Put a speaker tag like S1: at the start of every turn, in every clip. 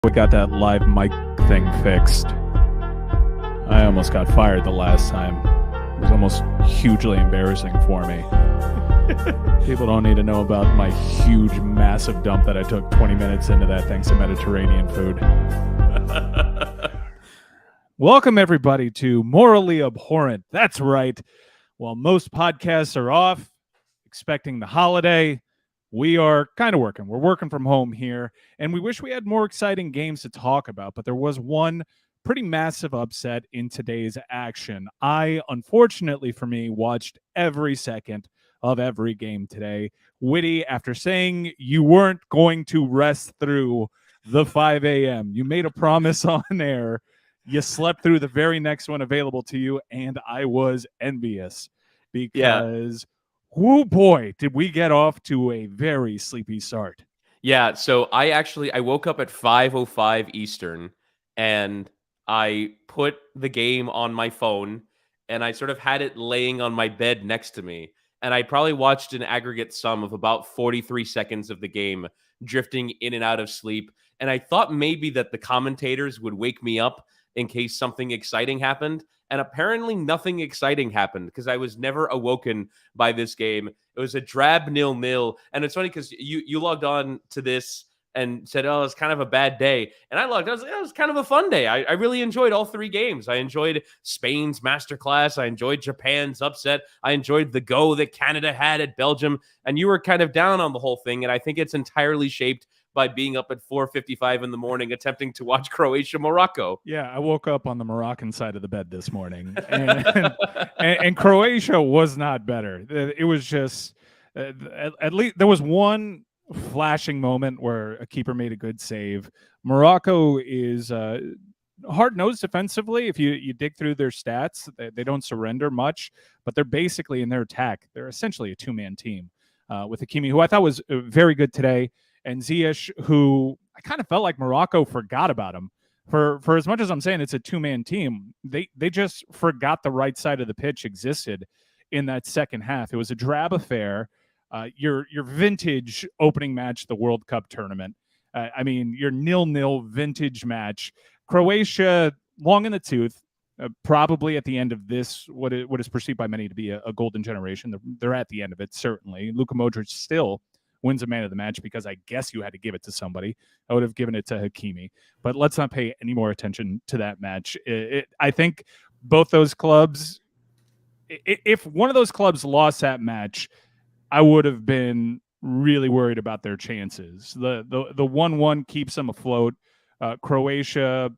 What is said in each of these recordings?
S1: We got that live mic thing fixed. I almost got fired the last time. It was almost hugely embarrassing for me. People don't need to know about my huge, massive dump that I took 20 minutes into that thanks to Mediterranean food. Welcome, everybody, to Morally Abhorrent. That's right. While most podcasts are off, expecting the holiday, we are kind of working. We're working from home here, and we wish we had more exciting games to talk about, but there was one pretty massive upset in today's action. I, unfortunately for me, watched every second of every game today. Witty, after saying you weren't going to rest through the 5 a.m., you made a promise on air. You slept through the very next one available to you, and I was envious because... Oh boy, did we get off to a very sleepy start.
S2: Yeah, so I woke up at 5:05 Eastern, and I put the game on my phone, and I sort of had it laying on my bed next to me. And I probably watched an aggregate sum of about 43 seconds of the game, drifting in and out of sleep. And I thought maybe that the commentators would wake me up in case something exciting happened. And apparently nothing exciting happened because I was never awoken by this game. It was a drab 0-0. And it's funny because you logged on to this and said, oh, it's kind of a bad day. And I logged on. I was like, it was kind of a fun day. I really enjoyed all three games. I enjoyed Spain's masterclass. I enjoyed Japan's upset. I enjoyed the go that Canada had at Belgium. And you were kind of down on the whole thing. And I think it's entirely shaped by being up at 4:55 in the morning attempting to watch Croatia, Morocco.
S1: Yeah, I woke up on the Moroccan side of the bed this morning, and Croatia was not better. It was just, at least there was one flashing moment where a keeper made a good save. Morocco is hard-nosed defensively. If you dig through their stats, they don't surrender much, but they're basically, in their attack, they're essentially a two-man team with Hakimi, who I thought was very good today, and Ziyech, who I kind of felt like Morocco forgot about him. For as much as I'm saying it's a two-man team, they just forgot the right side of the pitch existed in that second half. It was a drab affair. Your vintage opening match, the World Cup tournament. I mean, your 0-0 vintage match. Croatia, long in the tooth, probably at the end of this, what is perceived by many to be a golden generation. They're at the end of it, certainly. Luka Modric still wins a man of the match because I guess you had to give it to somebody. I would have given it to Hakimi. But let's not pay any more attention to that match. I think both those clubs, if one of those clubs lost that match, I would have been really worried about their chances. The 1-1 keeps them afloat. Croatia,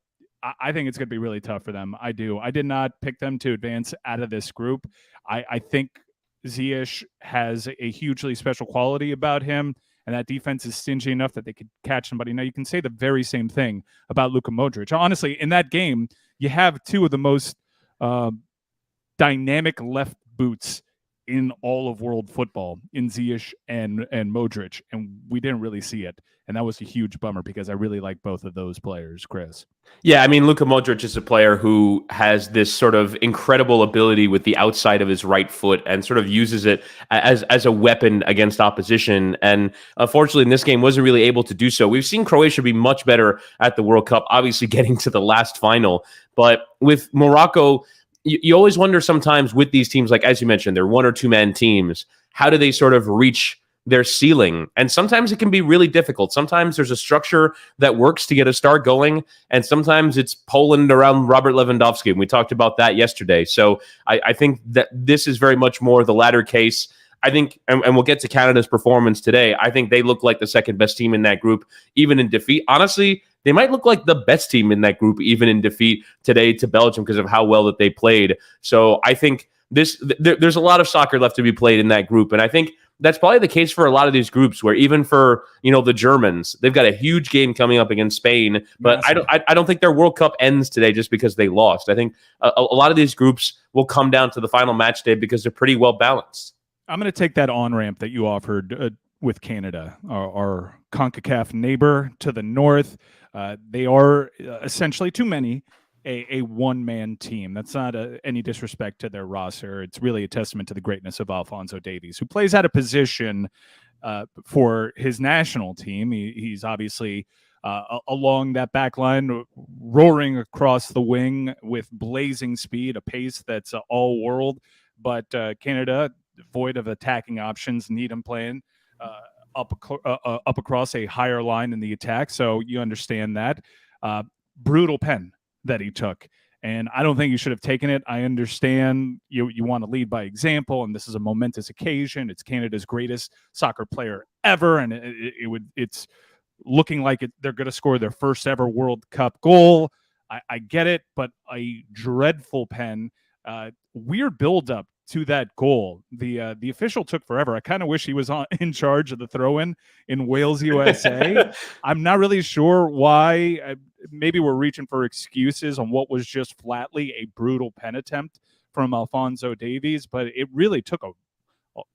S1: I think it's going to be really tough for them. I do. I did not pick them to advance out of this group. I think Ziyech has a hugely special quality about him, and that defense is stingy enough that they could catch somebody. Now, you can say the very same thing about Luka Modric. Honestly, in that game, you have two of the most dynamic left boots in all of world football, in Ziyech and Modric, and we didn't really see it. And that was a huge bummer because I really like both of those players, Chris.
S2: Yeah, I mean, Luka Modric is a player who has this sort of incredible ability with the outside of his right foot and sort of uses it as a weapon against opposition. And unfortunately, in this game, wasn't really able to do so. We've seen Croatia be much better at the World Cup, obviously getting to the last final. But with Morocco, you always wonder sometimes with these teams, like as you mentioned, they're one or two man teams. How do they sort of reach their ceiling? And sometimes it can be really difficult. Sometimes there's a structure that works to get a star going, and sometimes it's Poland around Robert Lewandowski. And we talked about that yesterday. So I think that this is very much more the latter case. I think, and we'll get to Canada's performance today, I think they look like the second best team in that group, even in defeat. Honestly, they might look like the best team in that group, even in defeat today to Belgium because of how well that they played. So I think there's a lot of soccer left to be played in that group. And I think that's probably the case for a lot of these groups where even for, the Germans, they've got a huge game coming up against Spain. But I don't think their World Cup ends today just because they lost. I think a lot of these groups will come down to the final match day because they're pretty well balanced.
S1: I'm going to take that on-ramp that you offered with Canada, our Concacaf neighbor to the north. They are essentially too many a one-man team. That's not any disrespect to their roster. It's really a testament to the greatness of Alphonso Davies, who plays out of position for his national team. He's obviously along that back line, roaring across the wing with blazing speed, a pace that's all world. But Canada, void of attacking options, need him playing up across a higher line in the attack. So you understand that. Brutal pen that he took. And I don't think you should have taken it. I understand you want to lead by example, and this is a momentous occasion. It's Canada's greatest soccer player ever, and it's looking like they're going to score their first ever World Cup goal. I get it, but a dreadful pen. Weird buildup to that goal. The official took forever. I kind of wish he was in charge of the throw-in Wales, USA. I'm not really sure why. Maybe we're reaching for excuses on what was just flatly a brutal pen attempt from Alphonso Davies, but it really took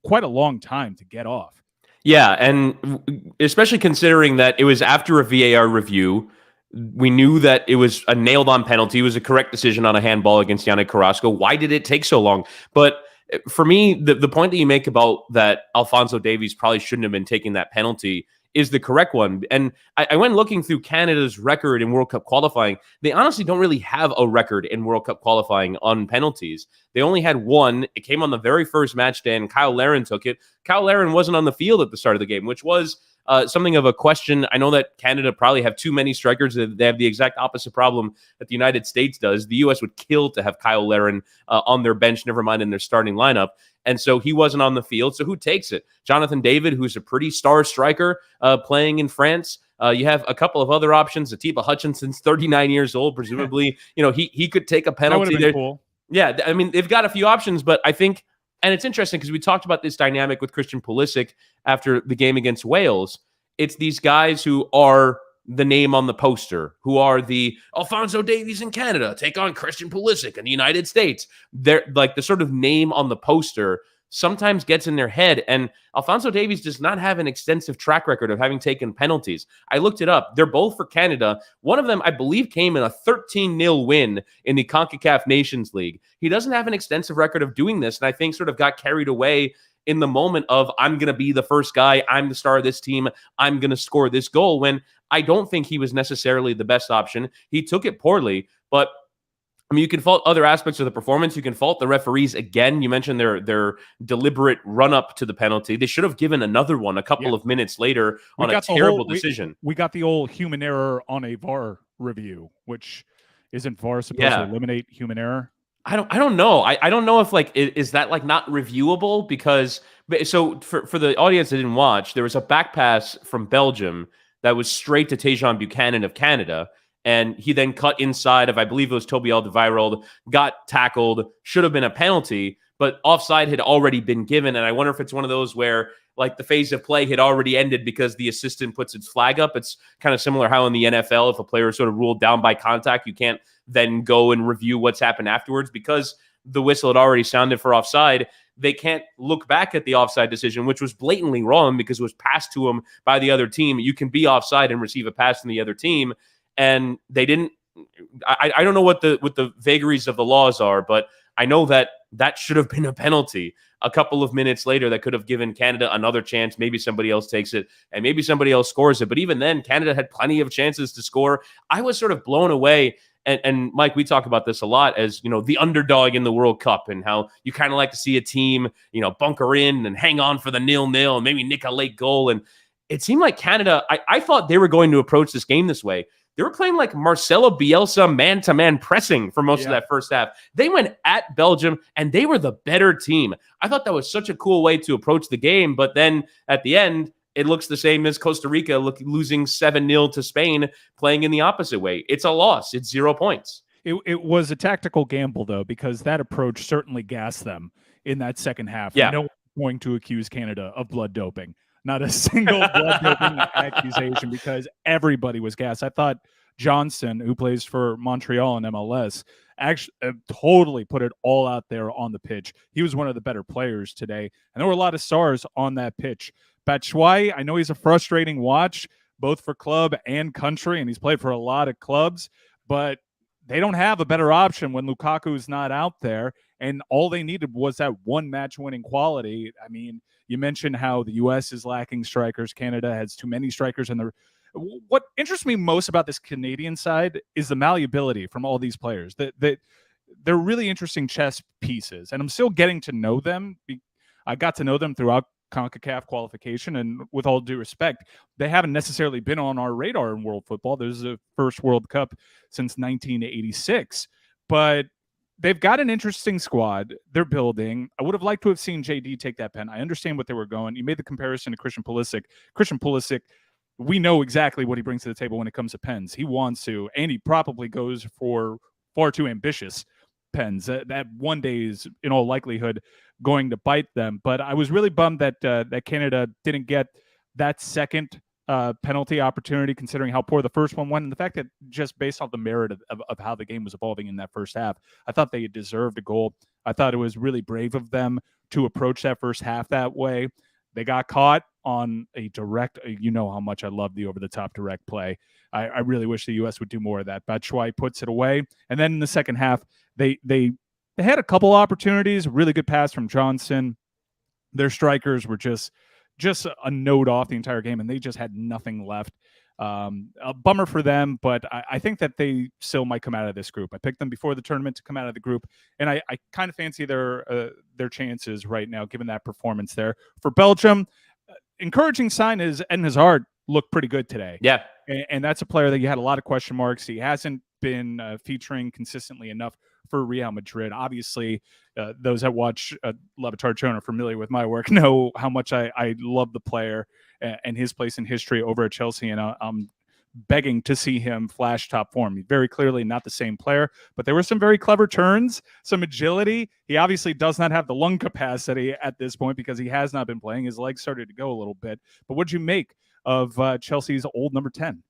S1: quite a long time to get off.
S2: Yeah, and especially considering that it was after a VAR review. We knew that it was a nailed-on penalty. It was a correct decision on a handball against Yannick Carrasco. Why did it take so long? But for me, the point that you make about that Alphonso Davies probably shouldn't have been taking that penalty is the correct one. And I went looking through Canada's record in World Cup qualifying. They honestly don't really have a record in World Cup qualifying on penalties. They only had one. It came on the very first match day, and Kyle Larin took it. Kyle Larin wasn't on the field at the start of the game, which was something of a question. I know that Canada probably have too many strikers. They have the exact opposite problem that the United States does. The U.S. would kill to have Kyle Larin on their bench, never mind in their starting lineup. And so he wasn't on the field. So who takes it? Jonathan David, who's a pretty star striker playing in France. You have a couple of other options. Atiba Hutchinson's 39 years old. Presumably, he could take a penalty there.
S1: Cool.
S2: Yeah, I mean, they've got a few options, but I think, and it's interesting because we talked about this dynamic with Christian Pulisic after the game against Wales. It's these guys who are the name on the poster, who are the Alphonso Davies in Canada, take on Christian Pulisic in the United States. They're like the sort of name on the poster sometimes gets in their head. And Alphonso Davies does not have an extensive track record of having taken penalties. I looked it up. They're both for Canada. One of them, I believe, came in a 13-0 win in the Concacaf Nations League. He doesn't have an extensive record of doing this, and I think sort of got carried away in the moment of, I'm going to be the first guy, I'm the star of this team, I'm going to score this goal, when I don't think he was necessarily the best option. He took it poorly, but I mean, you can fault other aspects of the performance. You can fault the referees again. You mentioned their deliberate run-up to the penalty. They should have given another one a couple of minutes later on a terrible decision.
S1: We got the old human error on a VAR review, which isn't VAR supposed to eliminate human error?
S2: I don't know. I don't know if is that not reviewable, because so for the audience that didn't watch, there was a back pass from Belgium that was straight to Tejan Buchanan of Canada, and he then cut inside of, I believe it was Toby Alderweireld, got tackled, should have been a penalty, but offside had already been given. And I wonder if it's one of those where the phase of play had already ended because the assistant puts its flag up. It's kind of similar how in the NFL, if a player is sort of ruled down by contact, you can't then go and review what's happened afterwards because the whistle had already sounded for offside. They can't look back at the offside decision, which was blatantly wrong because it was passed to them by the other team. You can be offside and receive a pass from the other team. And they didn't. I don't know what the vagaries of the laws are, but I know that should have been a penalty. A couple of minutes later, that could have given Canada another chance. Maybe somebody else takes it, and maybe somebody else scores it. But even then, Canada had plenty of chances to score. I was sort of blown away. And Mike, we talk about this a lot as, the underdog in the World Cup, and how you kind of like to see a team, bunker in and hang on for the 0-0 and maybe nick a late goal. And it seemed like Canada, I thought they were going to approach this game this way. They were playing like Marcelo Bielsa man-to-man pressing for most of that first half. They went at Belgium, and they were the better team. I thought that was such a cool way to approach the game. But then at the end, it looks the same as Costa Rica losing 7-0 to Spain, playing in the opposite way. It's a loss. It's 0 points.
S1: It was a tactical gamble, though, because that approach certainly gassed them in that second half.
S2: Yeah.
S1: No one's going to accuse Canada of blood doping. Not a single blood doping accusation, because everybody was gassed. I thought Johnson, who plays for Montreal and MLS, actually totally put it all out there on the pitch. He was one of the better players today, and there were a lot of stars on that pitch. Batshuayi, I know he's a frustrating watch, both for club and country, and he's played for a lot of clubs, but they don't have a better option when Lukaku's not out there, and all they needed was that one match-winning quality. I mean, you mentioned how the U.S. is lacking strikers. Canada has too many strikers in What interests me most about this Canadian side is the malleability from all these players. That they're really interesting chess pieces, and I'm still getting to know them. I got to know them throughout Concacaf qualification, and with all due respect, they haven't necessarily been on our radar in world football. There's a first World Cup since 1986, but they've got an interesting squad. They're building. I would have liked to have seen JD take that pen. I understand what they were going. You made the comparison to Christian Pulisic. Christian Pulisic, we know exactly what he brings to the table when it comes to pens. He wants to, and he probably goes for far too ambitious pens. That one day is, in all likelihood, going to bite them. But I was really bummed that that Canada didn't get that second penalty opportunity, considering how poor the first one went, and the fact that just based off the merit of how the game was evolving in that first half, I thought they deserved a goal. I thought it was really brave of them to approach that first half that way. They got caught on a direct, you know how much I love the over-the-top direct play. I really wish the U.S. would do more of that. Batshuayi puts it away. And then in the second half, they had a couple opportunities, really good pass from Johnson. Their strikers were just a note off the entire game, and they just had nothing left. A bummer for them, but I think that they still might come out of this group. I picked them before the tournament to come out of the group, and I kind of fancy their chances right now, given that performance there. For Belgium, encouraging sign is Eden Hazard looked pretty good today.
S2: Yeah.
S1: And that's a player that you had a lot of question marks. He hasn't been featuring consistently enough for Real Madrid. Obviously, those that watch Levitar Chone are familiar with my work, know how much I love the player and his place in history over at Chelsea, and I'm begging to see him flash top form. He's very clearly not the same player, but there were some very clever turns, some agility. He obviously does not have the lung capacity at this point because he has not been playing. His legs started to go a little bit. But what'd you make of Chelsea's old number 10?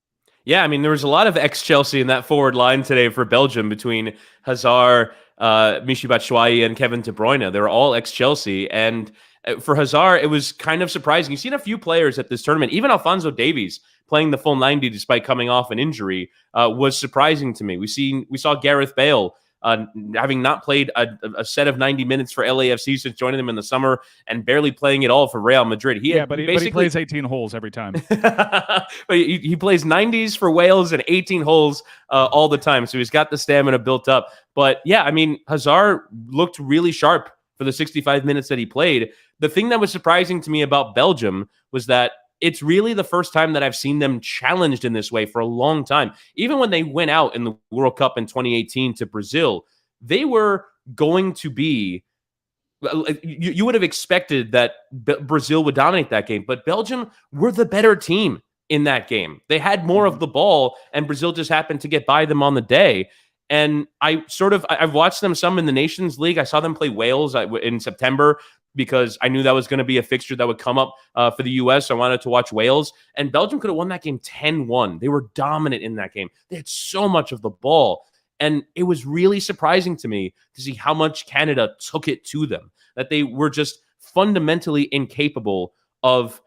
S2: Yeah, I mean, there was a lot of ex-Chelsea in that forward line today for Belgium between Hazard, Michy Batshuayi, and Kevin De Bruyne. They were all ex-Chelsea. And for Hazard, it was kind of surprising. You've seen a few players at this tournament, even Alphonso Davies playing the full 90 despite coming off an injury, was surprising to me. We saw Gareth Bale having not played a set of 90 minutes for LAFC since joining them in the summer and barely playing at all for Real Madrid.
S1: But he plays 18 holes every time.
S2: But he plays 90s for Wales and 18 holes all the time. So he's got the stamina built up. But yeah, I mean, Hazard looked really sharp for the 65 minutes that he played. The thing that was surprising to me about Belgium was that it's really the first time that I've seen them challenged in this way for a long time. Even when they went out in the World Cup in 2018 to Brazil, they were going to be, you would have expected that Brazil would dominate that game, but Belgium were the better team in that game. They had more of the ball, and Brazil just happened to get by them on the day. And I've watched them some in the Nations League. I saw them play Wales in September, because I knew that was going to be a fixture that would come up for the U.S. So I wanted to watch Wales. And Belgium could have won that game 10-1. They were dominant in that game. They had so much of the ball. And it was really surprising to me to see how much Canada took it to them, that they were just fundamentally incapable of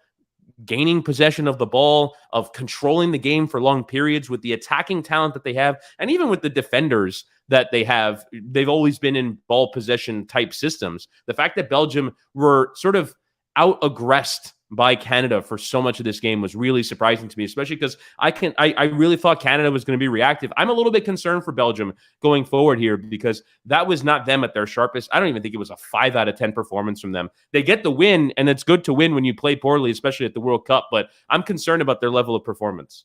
S2: gaining possession of the ball, of controlling the game for long periods with the attacking talent that they have, and even with the defenders that they have. They've always been in ball possession type systems. The fact that Belgium were sort of out-aggressed by Canada for so much of this game was really surprising to me, especially because I really thought Canada was going to be reactive. I'm a little bit concerned for Belgium going forward here, because that was not them at their sharpest. I don't even think it was a 5 out of 10 performance from them. They get the win, and it's good to win when you play poorly, especially at the World Cup, but I'm concerned about their level of performance.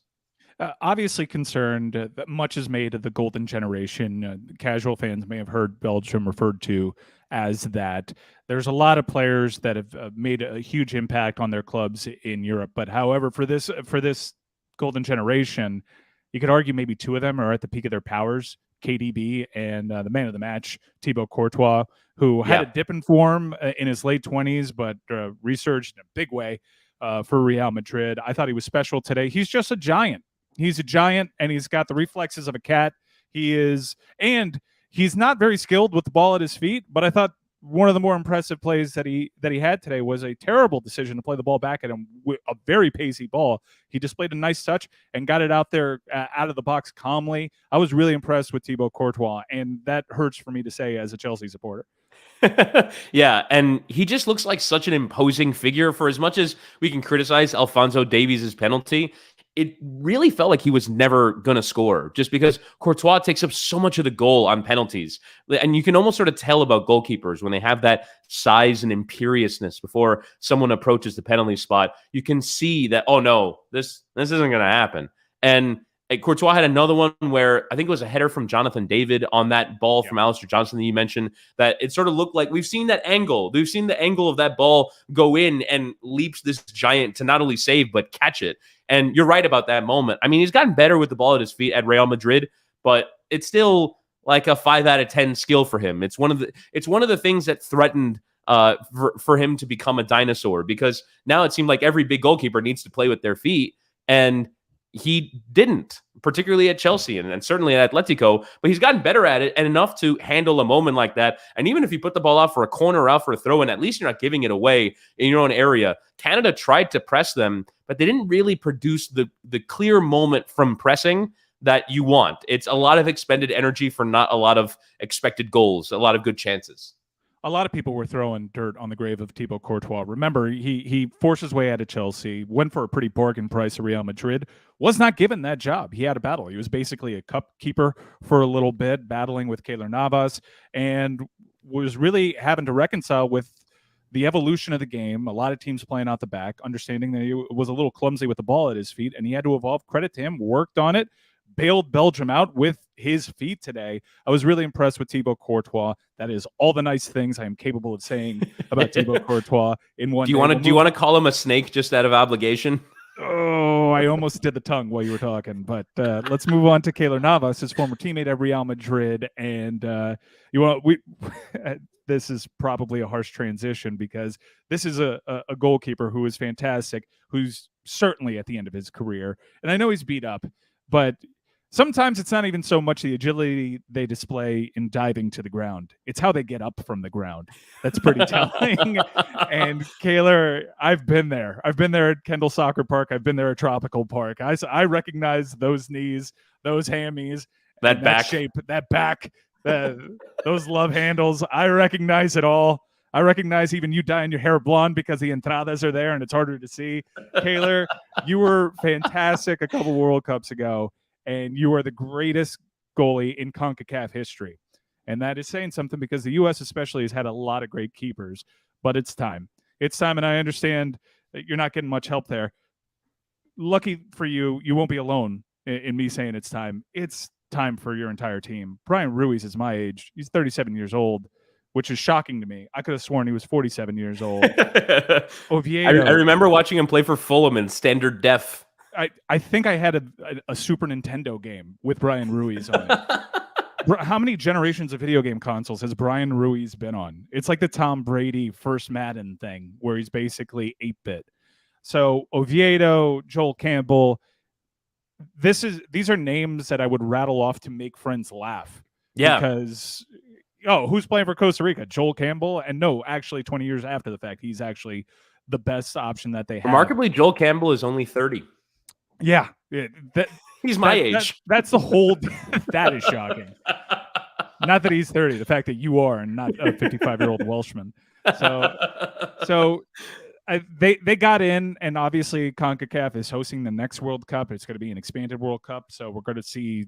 S1: Obviously concerned that much is made of the golden generation. Casual fans may have heard Belgium referred to as that. There's a lot of players that have made a huge impact on their clubs in Europe. But however, for this golden generation, you could argue maybe 2 of them are at the peak of their powers. KDB and the man of the match, Thibaut Courtois, who had a dip in form in his late 20s, but resurged in a big way for Real Madrid. I thought he was special today. He's just a giant. He's a giant, and he's got the reflexes of a cat. He's not very skilled with the ball at his feet, but I thought one of the more impressive plays that he had today was a terrible decision to play the ball back at him with a very pacey ball. He displayed a nice touch and got it out there out of the box calmly. I was really impressed with Thibaut Courtois, and that hurts for me to say as a Chelsea supporter.
S2: Yeah, and he just looks like such an imposing figure. For as much as we can criticize Alphonso Davies' penalty, it really felt like he was never going to score just because Courtois takes up so much of the goal on penalties. And you can almost sort of tell about goalkeepers when they have that size and imperiousness before someone approaches the penalty spot. You can see that, oh no, this isn't going to happen. And Courtois had another one where I think it was a header from Jonathan David on that ball from Alistair Johnson that you mentioned, that it sort of looked like we've seen that angle. We've seen the angle of that ball go in and leaps this giant to not only save, but catch it. And you're right about that moment. I mean, he's gotten better with the ball at his feet at Real Madrid, but it's still like a 5 out of 10 skill for him. It's one of the things that threatened for him to become a dinosaur, because now it seemed like every big goalkeeper needs to play with their feet, and he didn't, particularly at Chelsea and certainly at Atletico, but he's gotten better at it and enough to handle a moment like that. And even if you put the ball out for a corner or out for a throw in, at least you're not giving it away in your own area. Canada tried to press them, but they didn't really produce the clear moment from pressing that you want. It's a lot of expended energy for not a lot of expected goals, a lot of good chances.
S1: A lot of people were throwing dirt on the grave of Thibaut Courtois. Remember, he forced his way out of Chelsea, went for a pretty bargain price at Real Madrid, was not given that job. He had a battle. He was basically a cup keeper for a little bit, battling with Keylor Navas, and was really having to reconcile with the evolution of the game. A lot of teams playing out the back, understanding that he was a little clumsy with the ball at his feet, and he had to evolve. Credit to him, worked on it, bailed Belgium out with his feet today. I was really impressed with Thibaut Courtois. That is all the nice things I am capable of saying about Thibaut Courtois in one.
S2: Do you want to call him a snake just out of obligation?
S1: Oh, I almost did the tongue while you were talking, but let's move on to Keylor Navas, his former teammate at Real Madrid, and this is probably a harsh transition because this is a goalkeeper who is fantastic, who's certainly at the end of his career, and I know he's beat up, but sometimes it's not even so much the agility they display in diving to the ground. It's how they get up from the ground. That's pretty telling. And Keylor, I've been there. I've been there at Kendall Soccer Park. I've been there at Tropical Park. I recognize those knees, those hammies,
S2: that back
S1: shape, that back, those love handles. I recognize it all. I recognize even you dyeing your hair blonde because the entradas are there and it's harder to see. Keylor, you were fantastic a couple World Cups ago. And you are the greatest goalie in Concacaf history. And that is saying something because the U.S. especially has had a lot of great keepers. But it's time. It's time, and I understand that you're not getting much help there. Lucky for you, you won't be alone in me saying it's time. It's time for your entire team. Brian Ruiz is my age. He's 37 years old, which is shocking to me. I could have sworn he was 47 years old. Oviedo,
S2: I remember watching him play for Fulham in standard def.
S1: I think I had a Super Nintendo game with Brian Ruiz on it. How many generations of video game consoles has Brian Ruiz been on? It's like the Tom Brady first Madden thing where he's basically 8-bit. So Oviedo, Joel Campbell, these are names that I would rattle off to make friends laugh.
S2: Yeah.
S1: Because, who's playing for Costa Rica? Joel Campbell? And no, actually 20 years after the fact, he's actually the best option that they have.
S2: Remarkably, Joel Campbell is only 30.
S1: Yeah,
S2: he's my age.
S1: That's the whole. That is shocking. Not that he's 30. The fact that you are and not a 55-year-old Welshman. So they got in, and obviously CONCACAF is hosting the next World Cup. It's going to be an expanded World Cup, so we're going to see.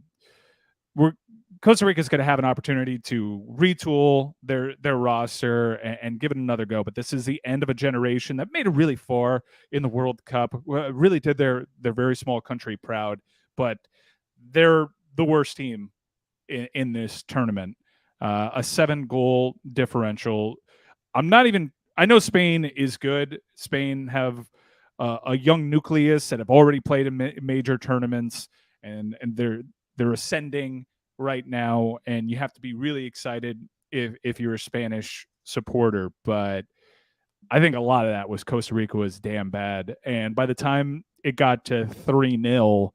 S1: Costa Rica is going to have an opportunity to retool their roster and give it another go. But this is the end of a generation that made it really far in the World Cup, really did their very small country proud. But they're the worst team in this tournament. A 7-goal differential. I know Spain is good. Spain have a young nucleus that have already played in major tournaments, and they're ascending right now, and you have to be really excited if you're a Spanish supporter. But I think a lot of that was Costa Rica was damn bad, and by the time it got to 3-0,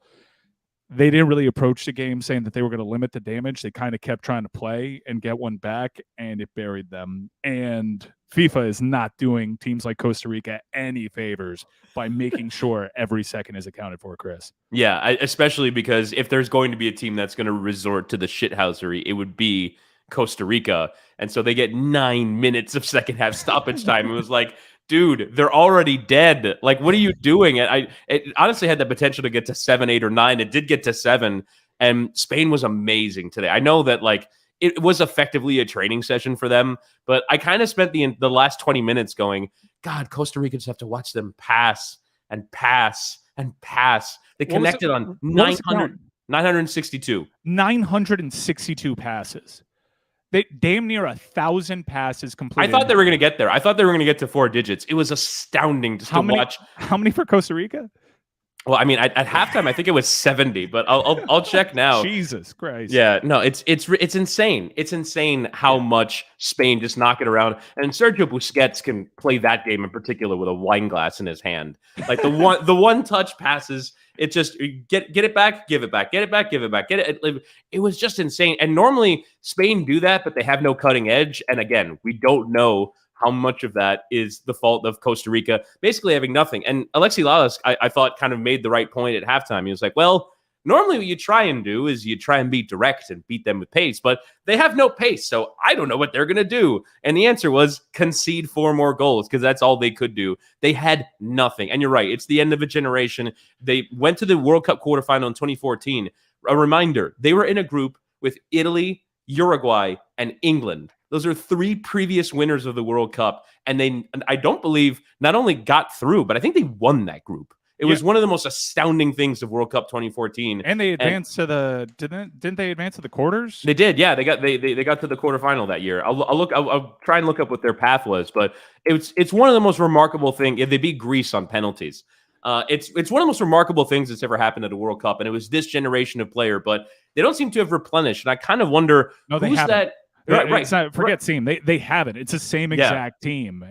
S1: they didn't really approach the game saying that they were going to limit the damage. They kind of kept trying to play and get one back, and it buried them. And FIFA is not doing teams like Costa Rica any favors by making sure every second is accounted for, Chris.
S2: Yeah, especially because if there's going to be a team that's going to resort to the shithousery, it would be Costa Rica. And so they get 9 minutes of second half stoppage time. It was like, dude, they're already dead. Like, what are you doing? It honestly had the potential to get to 7, 8, or 9. It did get to 7, and Spain was amazing today. I know that like it was effectively a training session for them, but I kind of spent the last 20 minutes going, God, Costa Rica just have to watch them pass and pass and pass. They connected on 962.
S1: 962 passes. They damn near 1,000 passes completed.
S2: I thought they were going to get there. I thought they were going to get to 4 digits. It was astounding just to watch.
S1: How many for Costa Rica?
S2: Well, I mean, at halftime, I think it was 70, but I'll check now.
S1: Jesus Christ!
S2: Yeah, no, it's insane. It's insane how much Spain just knock it around. And Sergio Busquets can play that game in particular with a wine glass in his hand. Like the one touch passes. It just get it back, give it back, get it back, give it back, get it. It was just insane. And normally Spain do that, but they have no cutting edge. And again, we don't know how much of that is the fault of Costa Rica basically having nothing. And Alexi Lalas, I thought, kind of made the right point at halftime. He was like, well, normally what you try and do is you try and be direct and beat them with pace, but they have no pace, so I don't know what they're going to do. And the answer was concede 4 more goals, because that's all they could do. They had nothing. And you're right, it's the end of a generation. They went to the World Cup quarterfinal in 2014. A reminder, they were in a group with Italy, Uruguay, and England. Those are 3 previous winners of the World Cup, and I don't believe, not only got through, but I think they won that group. It was one of the most astounding things of World Cup 2014.
S1: And they advanced to the didn't they advance to the quarters?
S2: They did, yeah. They got to the quarterfinal that year. I'll try and look up what their path was, but it's one of the most remarkable things. They beat Greece on penalties. It's one of the most remarkable things that's ever happened at a World Cup, and it was this generation of player, but they don't seem to have replenished. And I kind of wonder who's that.
S1: Right. Forget team. They haven't. It's the same exact team.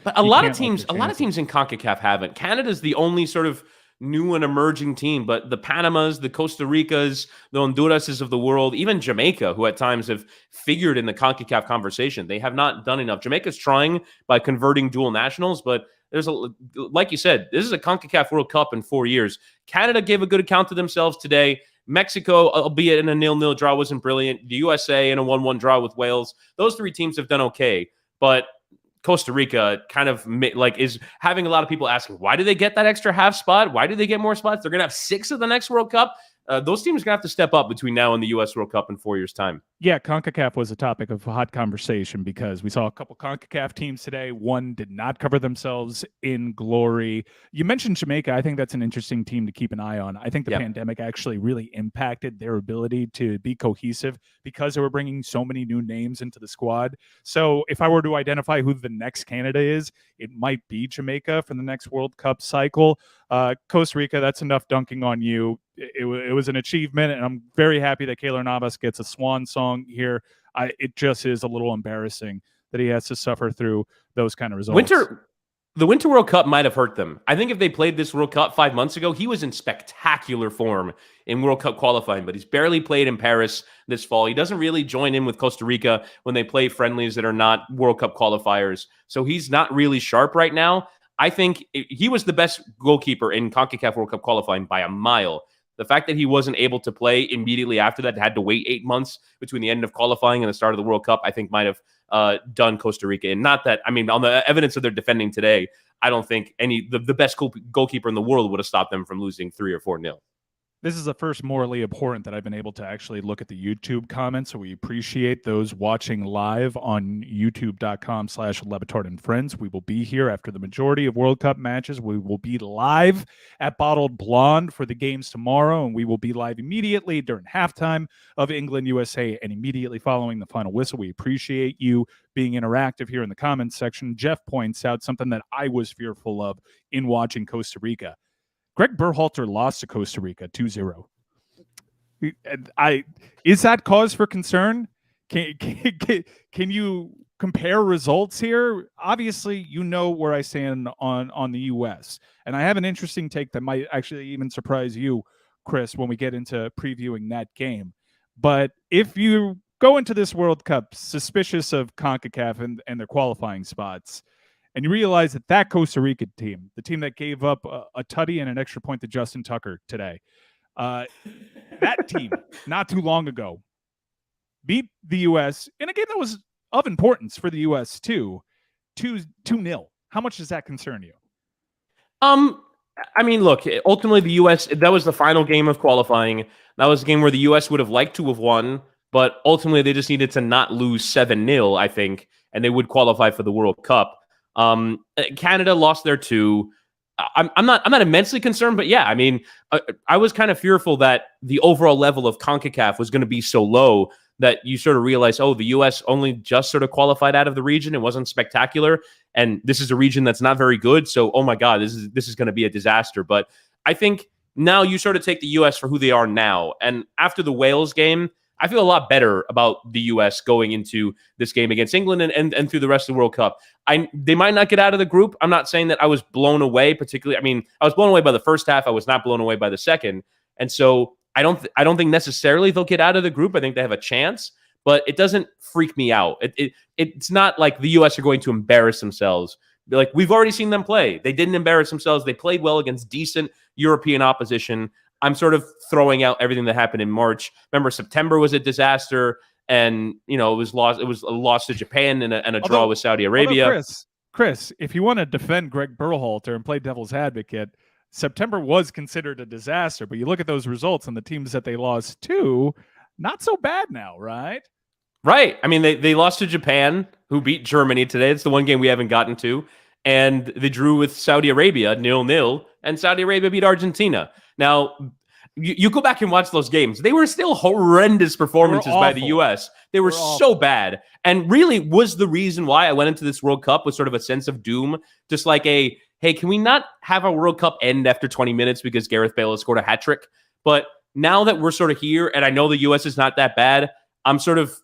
S2: But a lot of teams in CONCACAF haven't. Canada's the only sort of new and emerging team, but the Panamas, the Costa Ricas, the Hondurases of the world, even Jamaica, who at times have figured in the CONCACAF conversation, they have not done enough. Jamaica's trying by converting dual nationals, but like you said, this is a CONCACAF World Cup in 4 years. Canada gave a good account of themselves today. Mexico, albeit in a 0-0 draw, wasn't brilliant. The USA in a 1-1 draw with Wales. Those 3 teams have done okay, but Costa Rica kind of is having a lot of people asking, why do they get that extra half spot? Why do they get more spots? They're going to have 6 of the next World Cup. Those teams are going to have to step up between now and the U.S. World Cup in 4 years' time.
S1: Yeah, CONCACAF was a topic of hot conversation because we saw a couple CONCACAF teams today. One did not cover themselves in glory. You mentioned Jamaica. I think that's an interesting team to keep an eye on. I think the pandemic actually really impacted their ability to be cohesive because they were bringing so many new names into the squad. So if I were to identify who the next Canada is, it might be Jamaica for the next World Cup cycle. Costa Rica, that's enough dunking on you. It was an achievement, and I'm very happy that Keylor Navas gets a swan song here. It just is a little embarrassing that he has to suffer through those kind of results.
S2: The Winter World Cup might have hurt them. I think if they played this World Cup 5 months ago, he was in spectacular form in World Cup qualifying, but he's barely played in Paris this fall. He doesn't really join in with Costa Rica when they play friendlies that are not World Cup qualifiers. So he's not really sharp right now. I think he was the best goalkeeper in CONCACAF World Cup qualifying by a mile. The fact that he wasn't able to play immediately after that, had to wait 8 months between the end of qualifying and the start of the World Cup, I think might have done Costa Rica. And not that, I mean, on the evidence of their defending today, I don't think the best goalkeeper in the world would have stopped them from losing 3 or 4-0.
S1: This is the first morally abhorrent that I've been able to actually look at the YouTube comments. So we appreciate those watching live on youtube.com/LeBatard and Friends. We will be here after the majority of World Cup matches. We will be live at Bottled Blonde for the games tomorrow, and we will be live immediately during halftime of England, USA, and immediately following the final whistle. We appreciate you being interactive here in the comments section. Jeff points out something that I was fearful of in watching Costa Rica. Greg Berhalter lost to Costa Rica 2-0. Is that cause for concern? Can you compare results here? Obviously, you know where I stand on the U.S. And I have an interesting take that might actually even surprise you, Chris, when we get into previewing that game. But if you go into this World Cup suspicious of CONCACAF and their qualifying spots, and you realize that Costa Rica team, the team that gave up a tutty and an extra point to Justin Tucker today, that team not too long ago beat the U.S. in a game that was of importance for the U.S. too, 2-0. How much does that concern you?
S2: I mean, look, ultimately the U.S., that was the final game of qualifying. That was a game where the U.S. would have liked to have won, but ultimately they just needed to not lose 7-0, I think, and they would qualify for the World Cup. Canada lost there too. I'm not immensely concerned, but yeah, I mean, I was kind of fearful that the overall level of CONCACAF was going to be so low that you sort of realize, oh, the U.S. only just sort of qualified out of the region. It wasn't spectacular, and this is a region that's not very good. So, oh my God, this is going to be a disaster. But I think now you sort of take the U.S. for who they are now, and after the Wales game, I feel a lot better about the U.S. going into this game against England and through the rest of the World Cup. They might not get out of the group. I'm not saying that I was blown away particularly. I mean, I was blown away by the first half. I was not blown away by the second. And so I don't think necessarily they'll get out of the group. I think they have a chance, but it doesn't freak me out. It's not like the U.S. are going to embarrass themselves. Like, we've already seen them play. They didn't embarrass themselves. They played well against decent European opposition. I'm sort of throwing out everything that happened in March. Remember, September was a disaster, and it was lost. It was a loss to Japan and a draw with Saudi Arabia.
S1: Chris, if you want to defend Greg Berhalter and play devil's advocate, September was considered a disaster. But you look at those results and the teams that they lost to, not so bad now, right?
S2: Right. I mean, they lost to Japan, who beat Germany today. It's the one game we haven't gotten to. And they drew with Saudi Arabia 0-0, and Saudi Arabia beat Argentina. Now, you go back and watch those games. They were still horrendous performances by the U.S. They were so bad. And really was the reason why I went into this World Cup with sort of a sense of doom. Just like hey, can we not have our World Cup end after 20 minutes because Gareth Bale has scored a hat trick? But now that we're sort of here, and I know the U.S. is not that bad, I'm sort of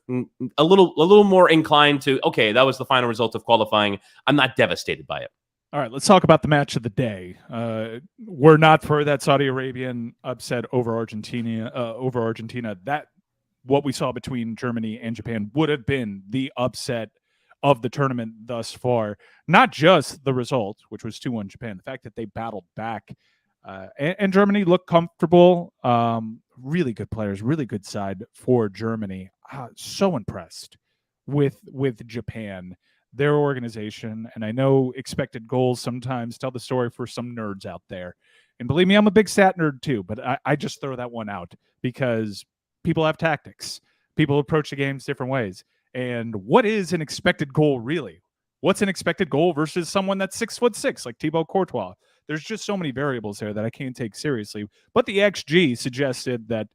S2: a little more inclined to, okay, that was the final result of qualifying. I'm not devastated by it.
S1: All right, let's talk about the match of the day. We're not for that Saudi Arabian upset over Argentina. That what we saw between Germany and Japan would have been the upset of the tournament thus far. Not just the result, which was 2-1 Japan, the fact that they battled back. And Germany looked comfortable. Really good players, really good side for Germany. So impressed with Japan, their organization. And I know expected goals sometimes tell the story for some nerds out there. And believe me, I'm a big stat nerd too, but I just throw that one out because people have tactics. People approach the games different ways. And what is an expected goal really? What's an expected goal versus someone that's 6'6", like Thibaut Courtois? There's just so many variables there that I can't take seriously. But the XG suggested that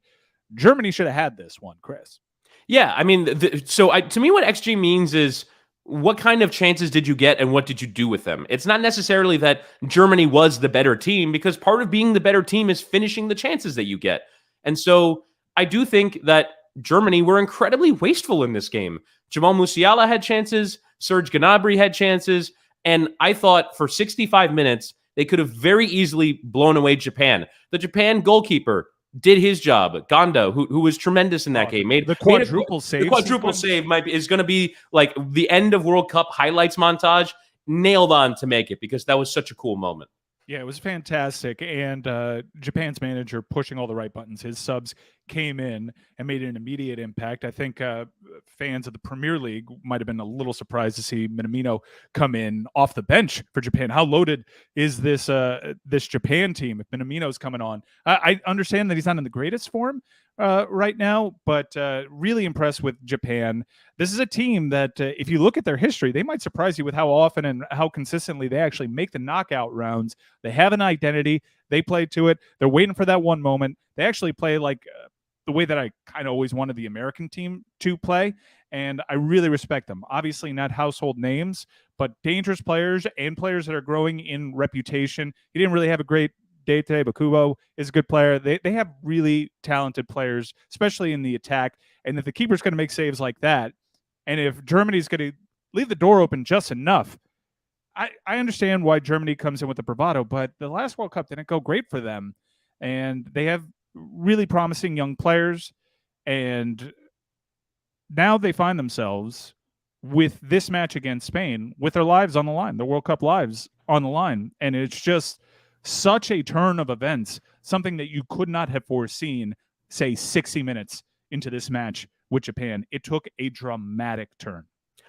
S1: Germany should have had this one, Chris.
S2: Yeah, I mean, to me, what XG means is what kind of chances did you get and what did you do with them? It's not necessarily that Germany was the better team, because part of being the better team is finishing the chances that you get. And so I do think that Germany were incredibly wasteful in this game. Jamal Musiala had chances, Serge Gnabry had chances, and I thought for 65 minutes, they could have very easily blown away Japan. The Japan goalkeeper did his job. Ganda, who was tremendous in that game, made
S1: the quadruple save.
S2: The quadruple save is going to be like the end of World Cup highlights montage. Nailed on to make it, because that was such a cool moment.
S1: Yeah, it was fantastic. And Japan's manager pushing all the right buttons. His subs came in and made an immediate impact. I think fans of the Premier League might have been a little surprised to see Minamino come in off the bench for Japan. How loaded is this Japan team if Minamino's coming on? I understand that he's not in the greatest form right now, but really impressed with Japan. This is a team that, if you look at their history, they might surprise you with how often and how consistently they actually make the knockout rounds. They have an identity. They play to it. They're waiting for that one moment. They actually play like the way that I kind of always wanted the American team to play, and I really respect them. Obviously not household names, but dangerous players and players that are growing in reputation. He didn't really have a great day today, but Kubo is a good player. They have really talented players, especially in the attack, and if the keeper's going to make saves like that, and if Germany's going to leave the door open just enough, I understand why Germany comes in with the bravado, but the last World Cup didn't go great for them, and they have really promising young players, and now they find themselves with this match against Spain with their lives on the line, their World Cup lives on the line, and it's just such a turn of events, something that you could not have foreseen, say, 60 minutes into this match with Japan. It took a dramatic turn.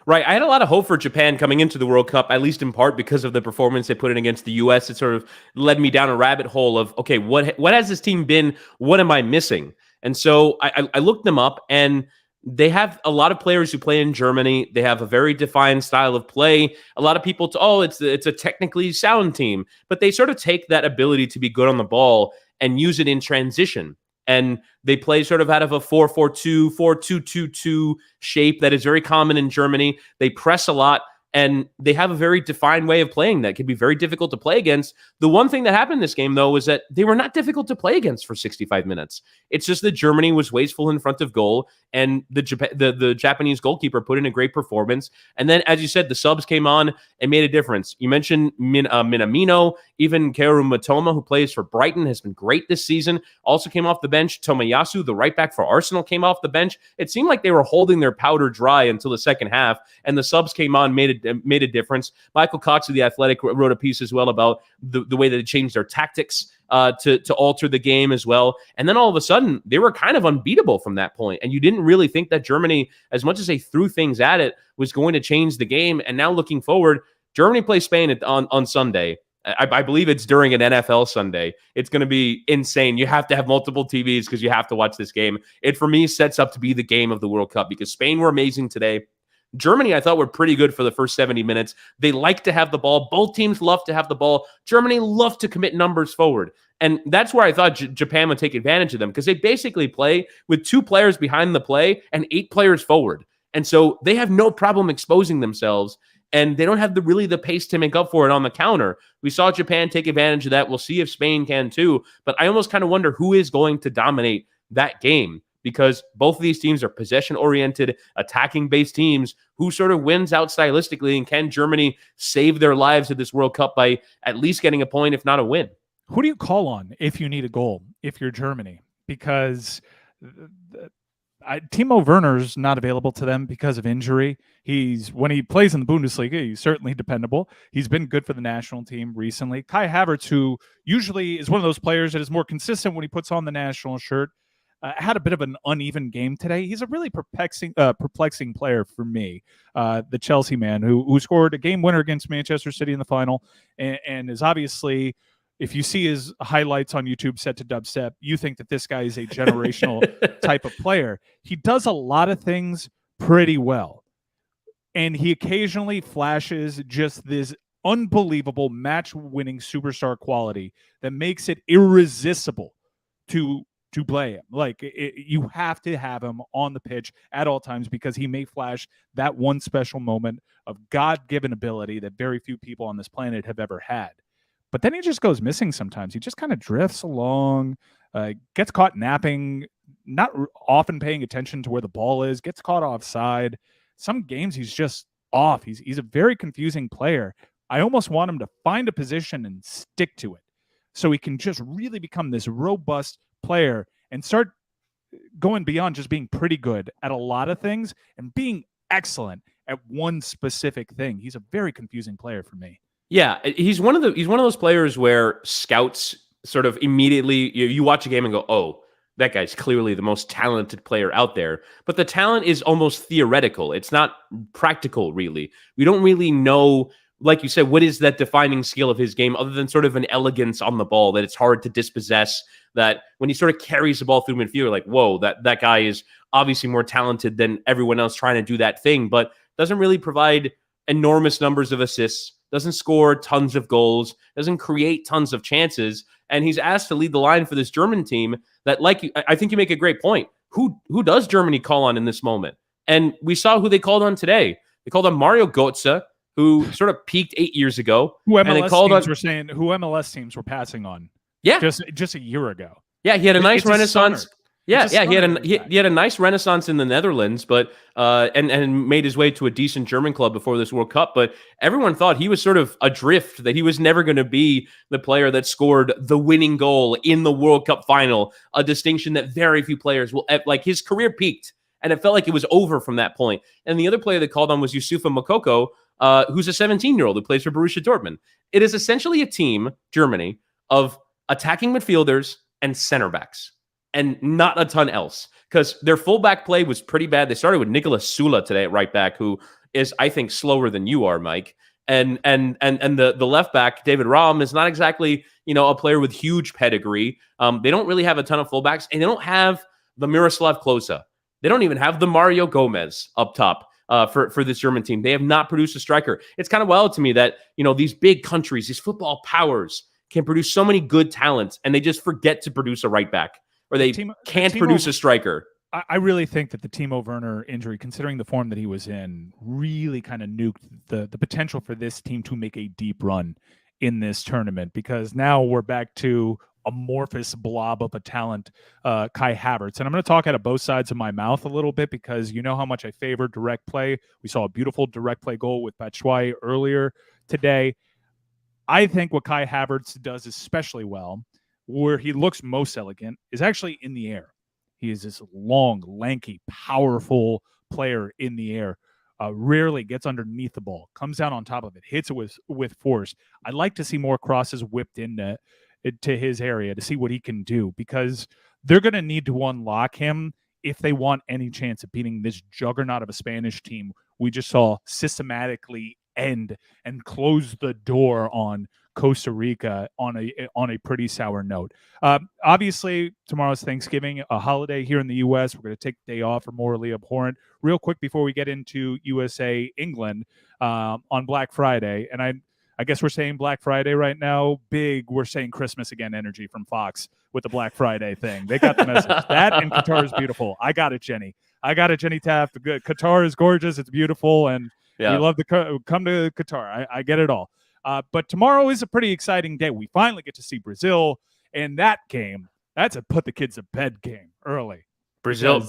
S2: Right. I had a lot of hope for Japan coming into the World Cup, at least in part because of the performance they put in against the U.S. It sort of led me down a rabbit hole of, okay, what has this team been? What am I missing? And so I looked them up, and they have a lot of players who play in Germany. They have a very defined style of play. A lot of people, it's a technically sound team, but they sort of take that ability to be good on the ball and use it in transition. And they play sort of out of a 4-4-2, 4-2-2-2 shape that is very common in Germany. They press a lot, and they have a very defined way of playing that can be very difficult to play against. The one thing that happened in this game, though, was that they were not difficult to play against for 65 minutes. It's just that Germany was wasteful in front of goal, and the Japanese goalkeeper put in a great performance. And then, as you said, the subs came on and made a difference. You mentioned Minamino, even Keru Matoma, who plays for Brighton, has been great this season. Also came off the bench. Tomiyasu, the right back for Arsenal, came off the bench. It seemed like they were holding their powder dry until the second half, and the subs came on, made a difference. Michael Cox of The Athletic wrote a piece as well about the way that they changed their tactics to alter the game as well. And then all of a sudden, they were kind of unbeatable from that point. And you didn't really think that Germany, as much as they threw things at it, was going to change the game. And now looking forward, Germany plays Spain on Sunday. I believe it's during an NFL Sunday. It's going to be insane. You have to have multiple TVs because you have to watch this game. It, for me, sets up to be the game of the World Cup because Spain were amazing today. Germany, I thought, were pretty good for the first 70 minutes. They like to have the ball. Both teams love to have the ball. Germany loved to commit numbers forward. And that's where I thought Japan would take advantage of them because they basically play with 2 players behind the play and 8 players forward. And so they have no problem exposing themselves, and they don't have the pace to make up for it on the counter. We saw Japan take advantage of that. We'll see if Spain can too. But I almost kind of wonder who is going to dominate that game, because both of these teams are possession-oriented, attacking-based teams. Who sort of wins out stylistically, and can Germany save their lives at this World Cup by at least getting a point, if not a win?
S1: Who do you call on if you need a goal, if you're Germany? Because Timo Werner's not available to them because of injury. When he plays in the Bundesliga, he's certainly dependable. He's been good for the national team recently. Kai Havertz, who usually is one of those players that is more consistent when he puts on the national shirt, had a bit of an uneven game today. He's a really perplexing player for me. The Chelsea man who scored a game winner against Manchester City in the final, and is obviously, if you see his highlights on YouTube set to dubstep, you think that this guy is a generational type of player. He does a lot of things pretty well, and he occasionally flashes just this unbelievable match-winning superstar quality that makes it irresistible to play him. Like, you have to have him on the pitch at all times because he may flash that one special moment of God-given ability that very few people on this planet have ever had. But then he just goes missing sometimes. He just kind of drifts along, gets caught napping, not often paying attention to where the ball is, gets caught offside. Some games he's just off. He's a very confusing player. I almost want him to find a position and stick to it so he can just really become this robust player and start going beyond just being pretty good at a lot of things and being excellent at one specific thing. He's a very confusing player for me.
S2: Yeah, he's one of those players where scouts sort of immediately you watch a game and go, "Oh, that guy's clearly the most talented player out there." But the talent is almost theoretical. It's not practical, really. We don't really know, like you said, what is that defining skill of his game other than sort of an elegance on the ball that it's hard to dispossess, that when he sort of carries the ball through midfield, you're like, whoa, that guy is obviously more talented than everyone else trying to do that thing, but doesn't really provide enormous numbers of assists, doesn't score tons of goals, doesn't create tons of chances. And he's asked to lead the line for this German team that, I think you make a great point. Who does Germany call on in this moment? And we saw who they called on today. They called on Mario Götze, who sort of peaked 8 years ago.
S1: Who MLS teams were passing on.
S2: Yeah.
S1: Just a year ago.
S2: Yeah, he had a nice renaissance. He had a nice renaissance in the Netherlands, but and made his way to a decent German club before this World Cup. But everyone thought he was sort of adrift, that he was never going to be the player that scored the winning goal in the World Cup final, a distinction that very few players will. Like, his career peaked, and it felt like it was over from that point. And the other player they called on was Youssoufa Moukoko, who's a 17-year-old who plays for Borussia Dortmund. It is essentially a team, Germany, of attacking midfielders and center backs, and not a ton else, because their fullback play was pretty bad. They started with Nicolas Sula today at right back, who is, I think, slower than you are, Mike. And the left back, David Raum, is not exactly, a player with huge pedigree. They don't really have a ton of fullbacks, and they don't have the Miroslav Klose. They don't even have the Mario Gomez up top for this German team. They have not produced a striker. It's kind of wild to me that, these big countries, these football powers, can produce so many good talents, and they just forget to produce a right back, or they can't produce a striker.
S1: I really think that the Timo Werner injury, considering the form that he was in, really kind of nuked the potential for this team to make a deep run in this tournament, because now we're back to amorphous blob of a talent, Kai Havertz. And I'm going to talk out of both sides of my mouth a little bit, because you know how much I favor direct play. We saw a beautiful direct play goal with Batshuayi earlier today. I think what Kai Havertz does especially well, where he looks most elegant, is actually in the air. He is this long, lanky, powerful player in the air. Rarely gets underneath the ball, comes down on top of it, hits it with force. I'd like to see more crosses whipped into his area to see what he can do, because they're going to need to unlock him if they want any chance of beating this juggernaut of a Spanish team we just saw systematically end and close the door on Costa Rica on a pretty sour note. Obviously, tomorrow's Thanksgiving, a holiday here in the U.S. We're going to take the day off for Morally Abhorrent. Real quick before we get into USA England on Black Friday, and I guess we're saying Black Friday right now. We're saying Christmas again energy from Fox with the Black Friday thing. They got the message. That and Qatar is beautiful. I got it, Jenny. Jenny Taft. Qatar is gorgeous. It's beautiful, and we love to come to Qatar. I get it all. But tomorrow is a pretty exciting day. We finally get to see Brazil, and that game, that's a put the kids to bed game early.
S2: Brazil,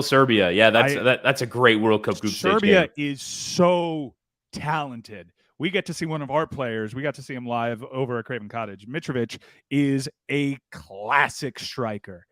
S2: Serbia. Yeah, that's a great World Cup group stage game.
S1: Serbia is so talented. We get to see one of our players. We got to see him live over at Craven Cottage. Mitrovic is a classic striker.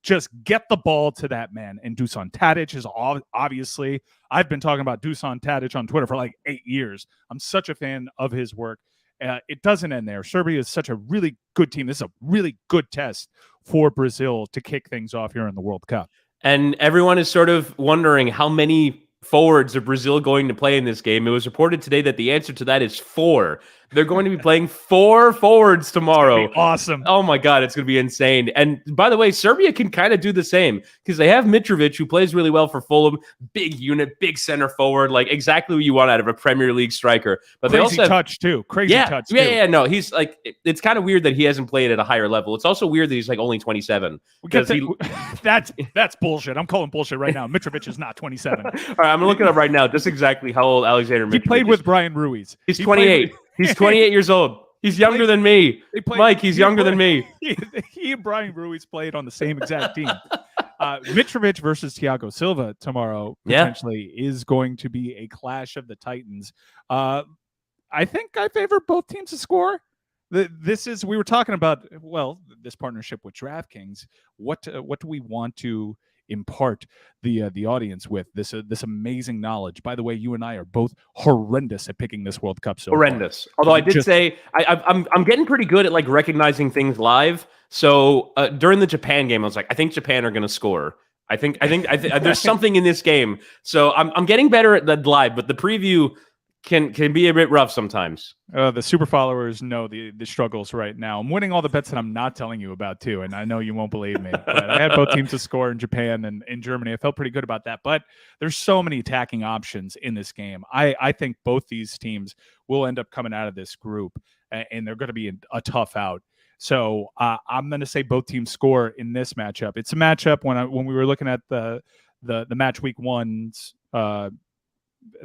S1: Just get the ball to that man. And Dusan Tadic is obviously, I've been talking about Dusan Tadic on Twitter for like 8 years. I'm such a fan of his work. It doesn't end there. Serbia is such a really good team. This is a really good test for Brazil to kick things off here in the World Cup.
S2: And everyone is sort of wondering how many forwards are Brazil going to play in this game. It was reported today that the answer to that is 4. They're going to be playing 4 forwards tomorrow.
S1: Awesome.
S2: Oh my God, it's going to be insane. And by the way, Serbia can kind of do the same, because they have Mitrovic, who plays really well for Fulham. Big unit, big center forward, like exactly what you want out of a Premier League striker. But
S1: crazy
S2: they also have
S1: touch too. Crazy touch too.
S2: Yeah. No, he's like, it's kind of weird that he hasn't played at a higher level. It's also weird that he's like only 27.
S1: That's bullshit. I'm calling bullshit right now. Mitrovic is not 27.
S2: All right, I'm looking up right now just exactly how old Alexander Mitrovic is.
S1: He played with Brian Ruiz.
S2: He's 28. He's 28 years old. He's younger than me. Mike, he's younger than me.
S1: He and Brian Ruiz played on the same exact team. Mitrovic versus Thiago Silva tomorrow potentially is going to be a clash of the Titans. I think I favor both teams to score. We were talking about, this partnership with DraftKings. What do we want to impart the audience with this amazing knowledge? By the way, you and I are both horrendous at picking this World Cup.
S2: Horrendous. Although I did say I'm getting pretty good at like recognizing things live. So during the Japan game, I was like, I think Japan are going to score. I think there's something in this game. So I'm getting better at the live, but the preview can be a bit rough sometimes.
S1: The super followers know the struggles right now. I'm winning all the bets that I'm not telling you about too, and I know you won't believe me. But I had both teams to score in Japan and in Germany. I felt pretty good about that. But there's so many attacking options in this game. I think both these teams will end up coming out of this group, and they're going to be a tough out. So I'm going to say both teams score in this matchup. It's a matchup when we were looking at the match week one's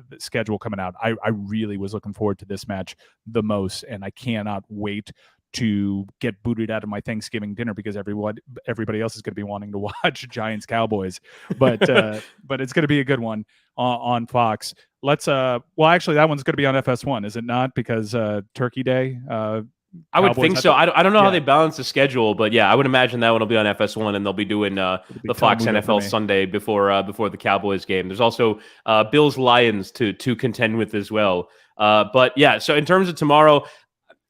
S1: the schedule coming out. I really was looking forward to this match the most, and I cannot wait to get booted out of my Thanksgiving dinner because everybody else is going to be wanting to watch Giants Cowboys. But it's going to be a good one on Fox. Actually, that one's going to be on FS1, is it not? Because Turkey Day.
S2: I would think so. I don't know how they balance the schedule, but yeah, I would imagine that one will be on FS1, and they'll be doing the Fox NFL Sunday before the Cowboys game. There's also Bills Lions to contend with as well. But yeah, so in terms of tomorrow,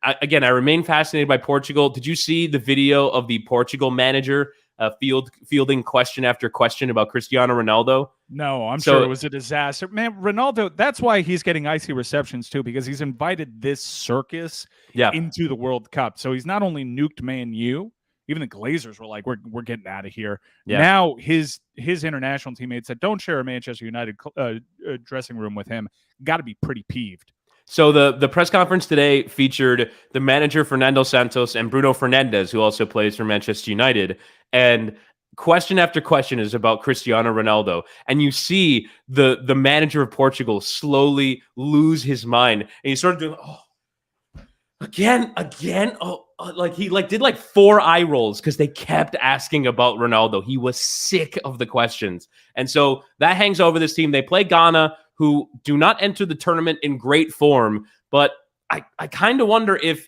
S2: I remain fascinated by Portugal. Did you see the video of the Portugal manager fielding question after question about Cristiano Ronaldo?
S1: No, I'm sure
S2: So
S1: it was a disaster. Man, Ronaldo, that's why he's getting icy receptions too, because he's invited this circus
S2: yeah,
S1: into the World Cup. So he's not only nuked Man U, even the Glazers were like, we're getting out of here.
S2: yeah.
S1: Now his international teammates that don't share a Manchester United dressing room with him got to be pretty peeved.
S2: So the press conference today featured the manager Fernando Santos and Bruno Fernandes, who also plays for Manchester United. And question after question is about Cristiano Ronaldo. And you see the manager of Portugal slowly lose his mind. And he's sort of doing, oh, again. Like he did like 4 eye rolls because they kept asking about Ronaldo. He was sick of the questions. And so that hangs over this team. They play Ghana, who do not enter the tournament in great form. But I kind of wonder if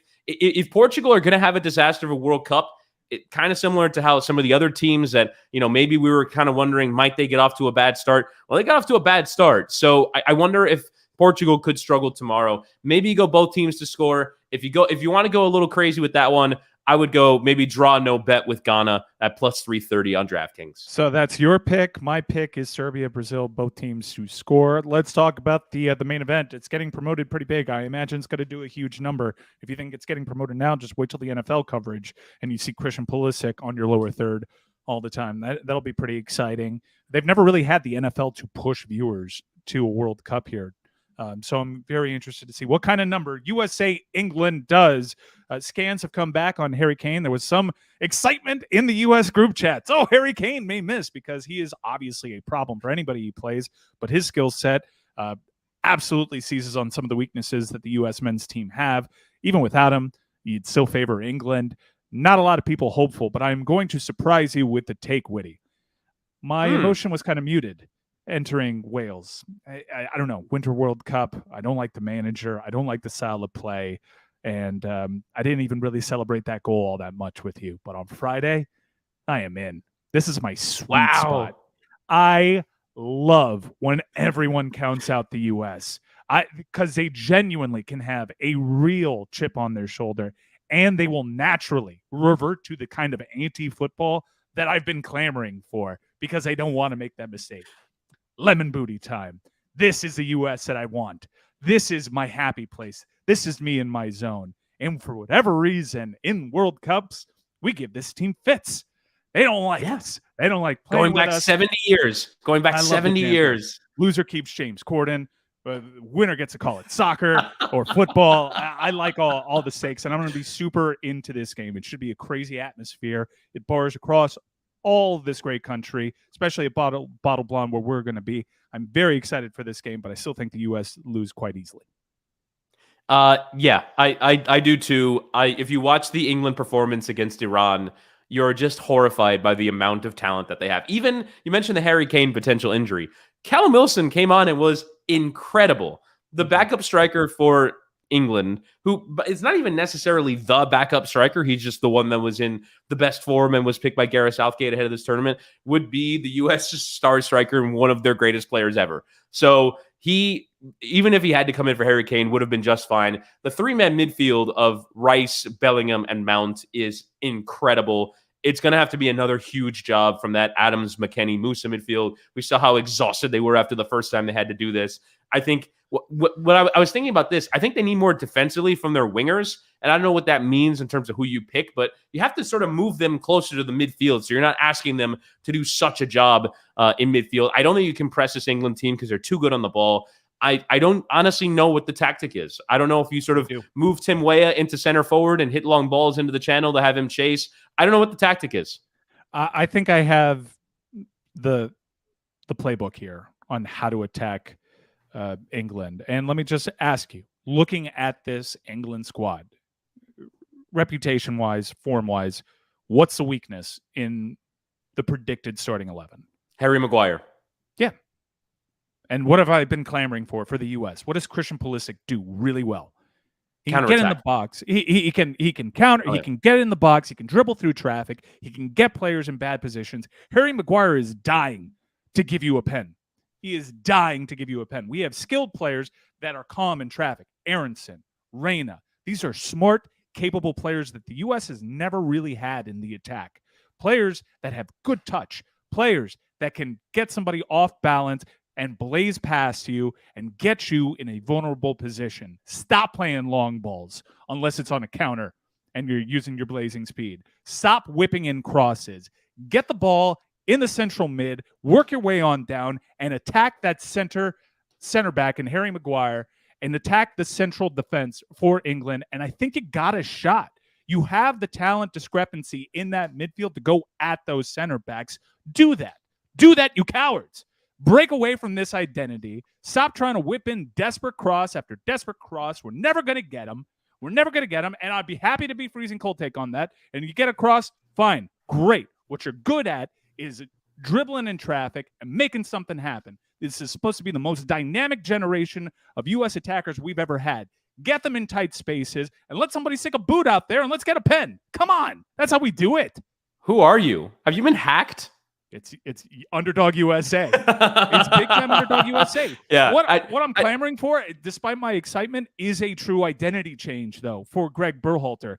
S2: Portugal are going to have a disaster of a World Cup, it kind of similar to how some of the other teams that, maybe we were kind of wondering, might they get off to a bad start? Well, they got off to a bad start. So I wonder if Portugal could struggle tomorrow. Maybe you go both teams to score. If you want to go a little crazy with that one, I would go maybe draw no bet with Ghana at plus 330 on DraftKings.
S1: So that's your pick. My pick is Serbia, Brazil, both teams to score. Let's talk about the main event. It's getting promoted pretty big. I imagine it's going to do a huge number. If you think it's getting promoted now, just wait till the NFL coverage and you see Christian Pulisic on your lower third all the time. That'll be pretty exciting. They've never really had the NFL to push viewers to a World Cup here. So I'm very interested to see what kind of number USA England does. Scans have come back on Harry Kane. There was some excitement in the U.S. group chats. Oh, Harry Kane may miss because he is obviously a problem for anybody he plays, but his skill set absolutely seizes on some of the weaknesses that the U.S. men's team have. Even without him, you'd still favor England. Not a lot of people hopeful, but I'm going to surprise you with the take, Witty. My emotion was kind of muted entering Wales. I don't know. Winter World Cup. I don't like the manager. I don't like the style of play. And I didn't even really celebrate that goal all that much with you. But on Friday, I am in. This is my sweet spot. I love when everyone counts out the U.S. Because they genuinely can have a real chip on their shoulder, and they will naturally revert to the kind of anti-football that I've been clamoring for because I don't want to make that mistake. Lemon booty time. This is the U.S. that I want. This is my happy place. This is me in my zone. And for whatever reason, in World Cups, we give this team fits. They don't like us. They don't like playing
S2: going back
S1: with us.
S2: 70 years. Going back 70 years.
S1: Loser keeps James Corden. Winner gets to call it soccer or football. I like all the stakes, and I'm going to be super into this game. It should be a crazy atmosphere. It bars across all of this great country, especially at Bottle Blonde, where we're going to be. I'm very excited for this game, but I still think the U.S. lose quite easily.
S2: Yeah, I do too. If you watch the England performance against Iran, you're just horrified by the amount of talent that they have. Even, you mentioned the Harry Kane potential injury. Callum Wilson came on and was incredible. The backup striker for England, who is not even necessarily the backup striker, he's just the one that was in the best form and was picked by Gareth Southgate ahead of this tournament, would be the U.S. star striker and one of their greatest players ever. So he, even if he had to come in for Harry Kane, would have been just fine. The 3-man midfield of Rice, Bellingham, and Mount is incredible. It's going to have to be another huge job from that Adams, McKennie, Musa midfield. We saw how exhausted they were after the first time they had to do this. I think what I was thinking about this, I think they need more defensively from their wingers. And I don't know what that means in terms of who you pick, but you have to sort of move them closer to the midfield. So you're not asking them to do such a job in midfield. I don't think you can press this England team because they're too good on the ball. I don't honestly know what the tactic is. I don't know if you sort of move Tim Weah into center forward and hit long balls into the channel to have him chase. I don't know what the tactic is.
S1: I think I have the playbook here on how to attack England. And let me just ask you, looking at this England squad, reputation-wise, form-wise, what's the weakness in the predicted starting 11?
S2: Harry Maguire.
S1: Yeah. And what have I been clamoring for the U.S.? What does Christian Pulisic do really well? He can get in the box. He can counter.
S2: Oh, yeah.
S1: He can get in the box. He can dribble through traffic. He can get players in bad positions. Harry Maguire is dying to give you a pen. He is dying to give you a pen. We have skilled players that are calm in traffic. Aronson, Reyna. These are smart, capable players that the U.S. has never really had in the attack. Players that have good touch. Players that can get somebody off balance and blaze past you and get you in a vulnerable position. Stop playing long balls unless it's on a counter and you're using your blazing speed. Stop whipping in crosses. Get the ball in the central mid, work your way on down, and attack that center back in Harry Maguire and attack the central defense for England. And I think you got a shot. You have the talent discrepancy in that midfield to go at those center backs. Do that. Do that, you cowards. Break away from this identity. Stop trying to whip in desperate cross after desperate cross. We're never going to get them. We're never going to get them. And I'd be happy to be freezing cold take on that. And you get across, fine, great. What you're good at is dribbling in traffic and making something happen. This is supposed to be the most dynamic generation of U.S. attackers we've ever had. Get them in tight spaces and let somebody stick a boot out there and let's get a pen. Come on. That's how we do it.
S2: Who are you? Have you been hacked?
S1: It's Underdog USA. It's big time Underdog USA.
S2: Yeah.
S1: What I'm clamoring for, despite my excitement, is a true identity change, though, for Greg Berhalter.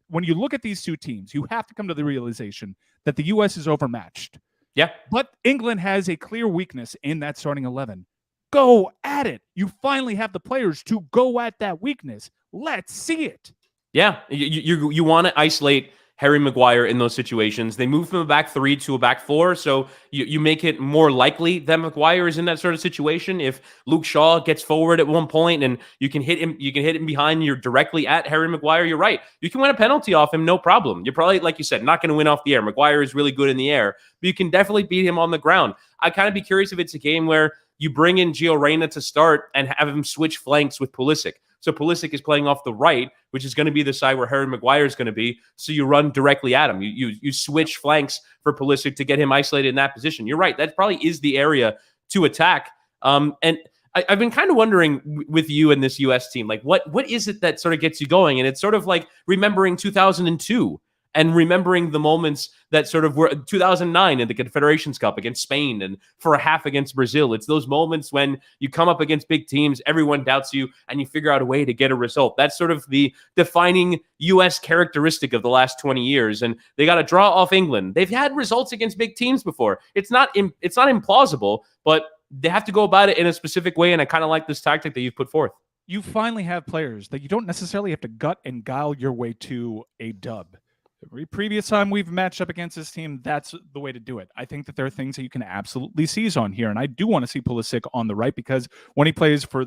S1: When you look at these two teams, you have to come to the realization that the U.S. is overmatched.
S2: Yeah.
S1: But England has a clear weakness in that starting 11. Go at it. You finally have the players to go at that weakness. Let's see it.
S2: Yeah. You want to isolate Harry Maguire in those situations. They move from a back three to a back four, so you make it more likely that Maguire is in that sort of situation. If Luke Shaw gets forward at one point and you can hit him behind, you're directly at Harry Maguire, you're right. You can win a penalty off him, no problem. You're probably, like you said, not going to win off the air. Maguire is really good in the air, but you can definitely beat him on the ground. I'd kind of be curious if it's a game where you bring in Gio Reyna to start and have him switch flanks with Pulisic. So Pulisic is playing off the right, which is going to be the side where Harry Maguire is going to be. So you run directly at him. You switch flanks for Pulisic to get him isolated in that position. You're right. That probably is the area to attack. And I've been kind of wondering with you and this U.S. team, like what is it that sort of gets you going? And it's sort of like remembering 2002 and remembering the moments that sort of were 2009 in the Confederations Cup against Spain and for a half against Brazil. It's those moments when you come up against big teams, everyone doubts you, and you figure out a way to get a result. That's sort of the defining U.S. characteristic of the last 20 years. And they got to draw off England. They've had results against big teams before. It's not implausible, but they have to go about it in a specific way. And I kind of like this tactic that you've put forth.
S1: You finally have players that you don't necessarily have to gut and guile your way to a dub. Every previous time we've matched up against this team, that's the way to do it. I think that there are things that you can absolutely seize on here, and I do want to see Pulisic on the right because when he plays for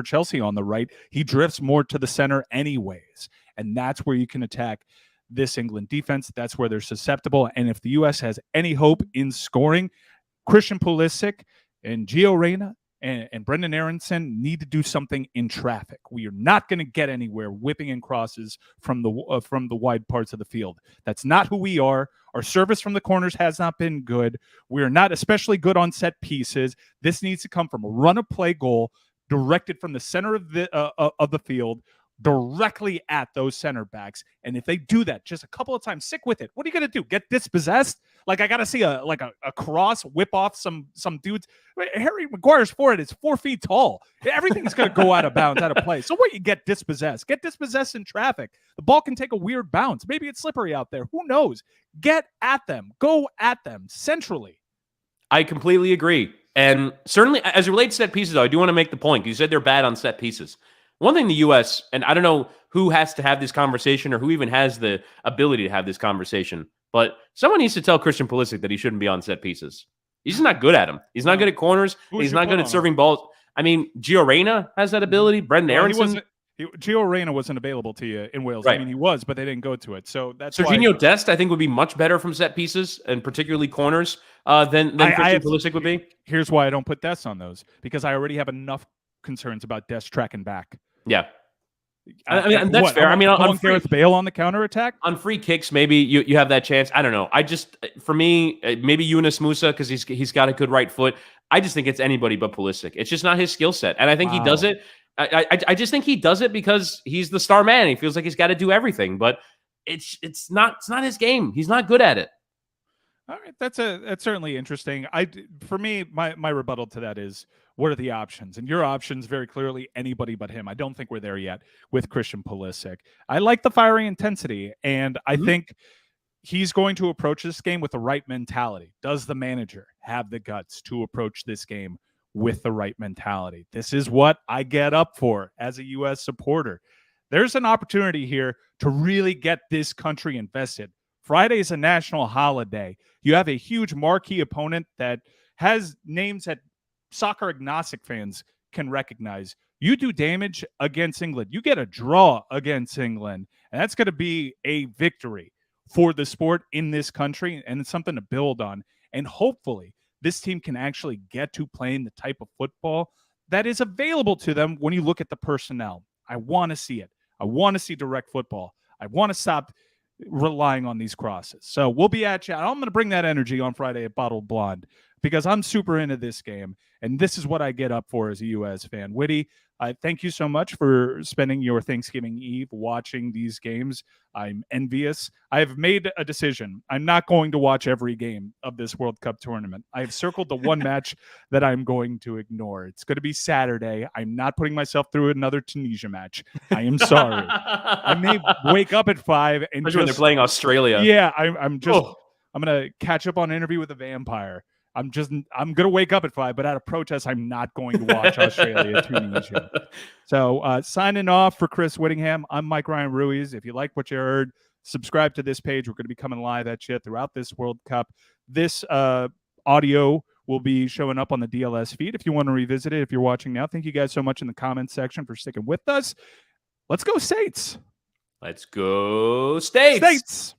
S1: Chelsea on the right, he drifts more to the center anyways, and that's where you can attack this England defense. That's where they're susceptible, and if the U.S. has any hope in scoring, Christian Pulisic and Gio Reyna and Brendan Aronson need to do something in traffic. We are not going to get anywhere whipping in crosses from the wide parts of the field. That's not who we are. Our service from the corners has not been good. We are not especially good on set pieces. This needs to come from a run of play goal directed from the center of the field directly at those center backs. And if they do that just a couple of times, stick with it. What are you going to do? Get dispossessed? Like I got to see a cross whip off some dudes. Harry Maguire's forehead is 4 feet tall. Everything's going to go out of bounds, out of play. So what, you get dispossessed? Get dispossessed in traffic. The ball can take a weird bounce. Maybe it's slippery out there. Who knows? Get at them. Go at them centrally.
S2: I completely agree. And certainly as it relates to set pieces, though, I do want to make the point. You said they're bad on set pieces. One thing the U.S., and I don't know who has to have this conversation or who even has the ability to have this conversation, but someone needs to tell Christian Pulisic that he shouldn't be on set pieces. He's just not good at them. He's not good at corners. He's not good at serving balls. I mean, Gio Reyna has that ability. Brendan Aronson.
S1: Gio Reyna wasn't available to you in Wales.
S2: Right.
S1: I mean, he was, but they didn't go to it. So that's
S2: Serginho Dest, I think, would be much better from set pieces and particularly corners than Christian Pulisic would be.
S1: Here's why I don't put Dest on those, because I already have enough concerns about Dest tracking back.
S2: Yeah. I mean, that's fair. I mean, on
S1: Gareth Bale on the counterattack?
S2: On free kicks, maybe you have that chance. I don't know. For me, maybe Yunus Musa, because he's got a good right foot. I just think it's anybody but Pulisic. It's just not his skill set. And I think he does it. I just think he does it because he's the star man. He feels like he's got to do everything, but it's not his game. He's not good at it.
S1: All right, that's certainly interesting. For me, my rebuttal to that is, what are the options? And your options very clearly anybody but him. I don't think we're there yet with Christian Pulisic. I like the fiery intensity, and I think he's going to approach this game with the right mentality. Does the manager have the guts to approach this game with the right mentality? This is what I get up for as a U.S. supporter. There's an opportunity here to really get this country invested. Friday is a national holiday. You have a huge marquee opponent that has names that soccer agnostic fans can recognize. You do damage against England. You get a draw against England, and that's going to be a victory for the sport in this country, and it's something to build on. And hopefully this team can actually get to playing the type of football that is available to them when you look at the personnel. I want to see it. I want to see direct football. I want to stop relying on these crosses. So we'll be at you. I'm going to bring that energy on Friday at Bottled Blonde because I'm super into this game, and this is what I get up for as a U.S. fan. Witty, thank you so much for spending your Thanksgiving Eve watching these games. I'm envious. I have made a decision. I'm not going to watch every game of this World Cup tournament. I have circled the one match that I'm going to ignore. It's going to be Saturday. I'm not putting myself through another Tunisia match. I am sorry. I may wake up at 5 and
S2: especially when they're playing Australia.
S1: Yeah, I'm going to catch up on Interview with a Vampire. I'm going to wake up at 5, but out of protest, I'm not going to watch Australia, Tunisia. So signing off for Chris Wittyngham, I'm Mike Ryan Ruiz. If you like what you heard, subscribe to this page. We're going to be coming live at you throughout this World Cup. This audio will be showing up on the DLS feed if you want to revisit it. If you're watching now, thank you guys so much in the comments section for sticking with us. Let's go States.
S2: Let's go States.